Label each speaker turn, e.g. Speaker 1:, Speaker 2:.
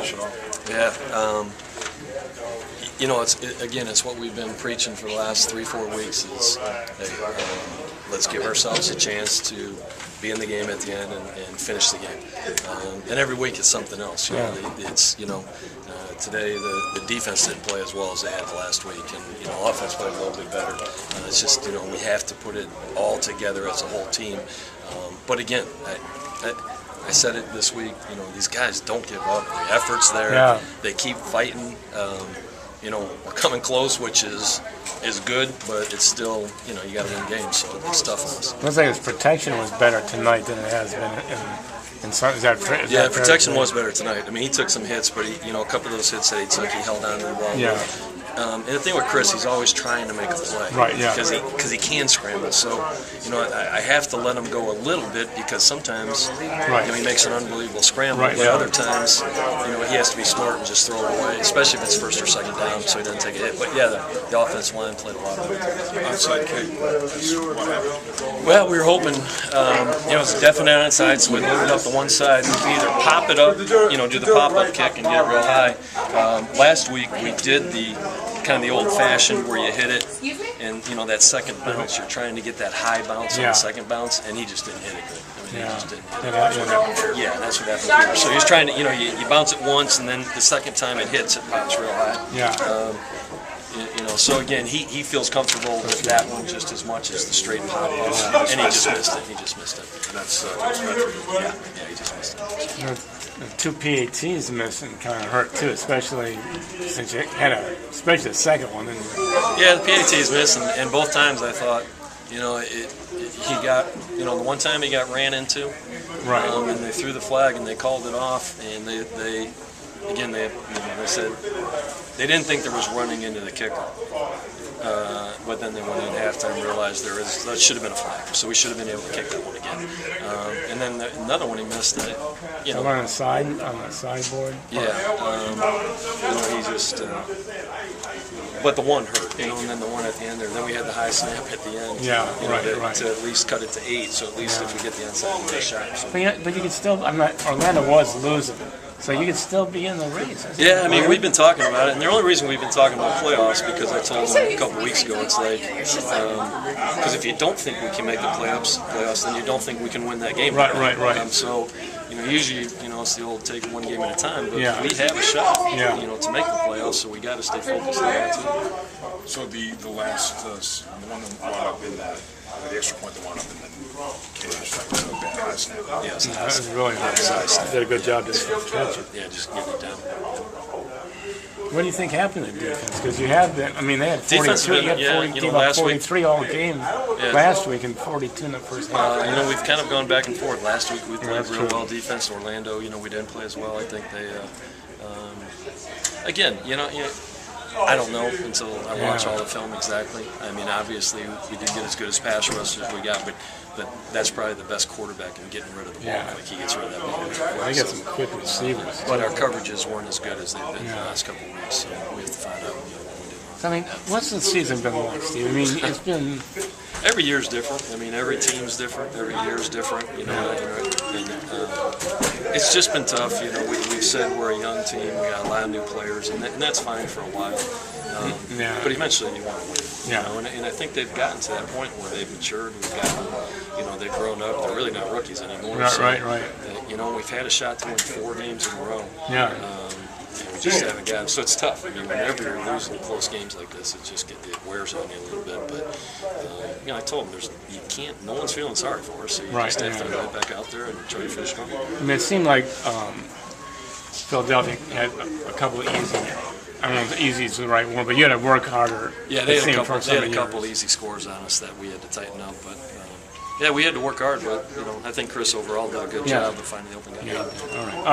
Speaker 1: much at all.
Speaker 2: Yeah. You know, it's what we've been preaching for the last 3-4 weeks is, hey, let's give ourselves a chance to be in the game at the end and finish the game. And every week it's something else. You know, it's today the defense didn't play as well as they had the last week, and offense played a little bit better. It's just we have to put it all together as a whole team. But again, I said it this week. These guys don't give up. The effort's there.
Speaker 3: Yeah.
Speaker 2: They keep fighting. We're coming close, which is good, but it's still, you got to win games, so it's tough on us.
Speaker 3: Looks like his protection was better tonight than it has been in some. Is that
Speaker 2: protection was better tonight. I mean, he took some hits, but a couple of those hits that he took, he held on to the ball.
Speaker 3: Yeah.
Speaker 2: And the thing with Chris, he's always trying to make a play.
Speaker 3: Right, yeah.
Speaker 2: Because he can scramble. So, I have to let him go a little bit because sometimes he makes an unbelievable scramble.
Speaker 3: Right,
Speaker 2: but other times, he has to be smart and just throw it away, especially if it's first or second down, so he doesn't take a hit. But yeah, the offensive line played a lot of it.
Speaker 1: Outside kick, what happened?
Speaker 2: Well, we were hoping, it's definitely on onside, so we moved it up to one side. We either pop it up, do the pop-up kick and get it real high. Last week we did the kind of the old-fashioned where you hit it, and that second bounce, you're trying to get that high bounce on the second bounce, and he just didn't hit it good. I mean, he just didn't hit it. Yeah, that's what happened here. So he's trying to, you bounce it once, and then the second time it hits, it pops real high.
Speaker 3: Yeah.
Speaker 2: So again, he feels comfortable with that one just as much as the straight pop up, and he just missed it.
Speaker 1: And that's
Speaker 2: Yeah, he just missed it.
Speaker 3: The 2 PATs missing kind of hurt too, especially since you had especially the second one.
Speaker 2: Yeah, the PATs missed, and both times I thought, he got, the one time he got ran into, and they threw the flag and they called it off, and they said they didn't think there was running into the kicker. But then they went in at halftime and realized that should have been a flag, so we should have been able to kick that one again. And then another one he missed.
Speaker 3: On the sideboard.
Speaker 2: Yeah, he just. But the one hurt, and then the one at the end there. Then we had the high snap at the end.
Speaker 3: Yeah, right.
Speaker 2: To at least cut it to 8. So at least if we get the inside, we get a shot. So.
Speaker 3: But you can still. Orlando was losing. So you could still be in the race.
Speaker 2: Yeah, I mean, we've been talking about it, and the only reason we've been talking about playoffs because I told them a couple weeks ago, it's like, because if you don't think we can make the playoffs, then you don't think we can win that game.
Speaker 3: Right.
Speaker 2: So, usually, it's the old take one game at a time, but we have a shot, to make the playoffs, so we got to stay focused on that too.
Speaker 1: So the last, the one that wound up in the extra point that wound up in the cage, that was a bad high snap.
Speaker 2: Yes,
Speaker 3: that was really nice. Did a good job to catch it.
Speaker 2: Yeah, just getting it down.
Speaker 3: What do you think happened to defense? Because you have been, they had 43 all game last week and 42 in the first half.
Speaker 2: We've kind of gone back and forth. Last week we played real well defense. Orlando, we didn't play as well. I think they, again, I don't know until I watch all the film exactly. I mean, obviously we didn't get as good as pass rush as we got, but that's probably the best quarterback in getting rid of the ball. Like he gets rid of that ball.
Speaker 3: They got some quick receivers.
Speaker 2: But our coverages weren't as good as they've been the last couple of weeks, so we have to find out what we do.
Speaker 3: What's the season been like, Steve? It's been...
Speaker 2: Every year's different. Every team's different. Every year's different. It's just been tough. We've said we're a young team. We got a lot of new players, and that's fine for a while. But eventually you want to win. And I think they've gotten to that point where they've matured. They've grown up. They're really not rookies anymore.
Speaker 3: Right.
Speaker 2: We've had a shot to win 4 games in a row. We just haven't gotten. So it's tough. Whenever you're losing close games like this, it wears on you a little bit. But I told them no one's feeling sorry for us. So you just have to go back out there and try to finish strong.
Speaker 3: It seemed like Philadelphia had a couple of easy. I don't know if easy is the right word, but you had to work harder.
Speaker 2: Yeah, they had a couple easy scores on us that we had to tighten up. But we had to work hard. But I think Chris overall did a good job of finding the open guy.
Speaker 3: All right.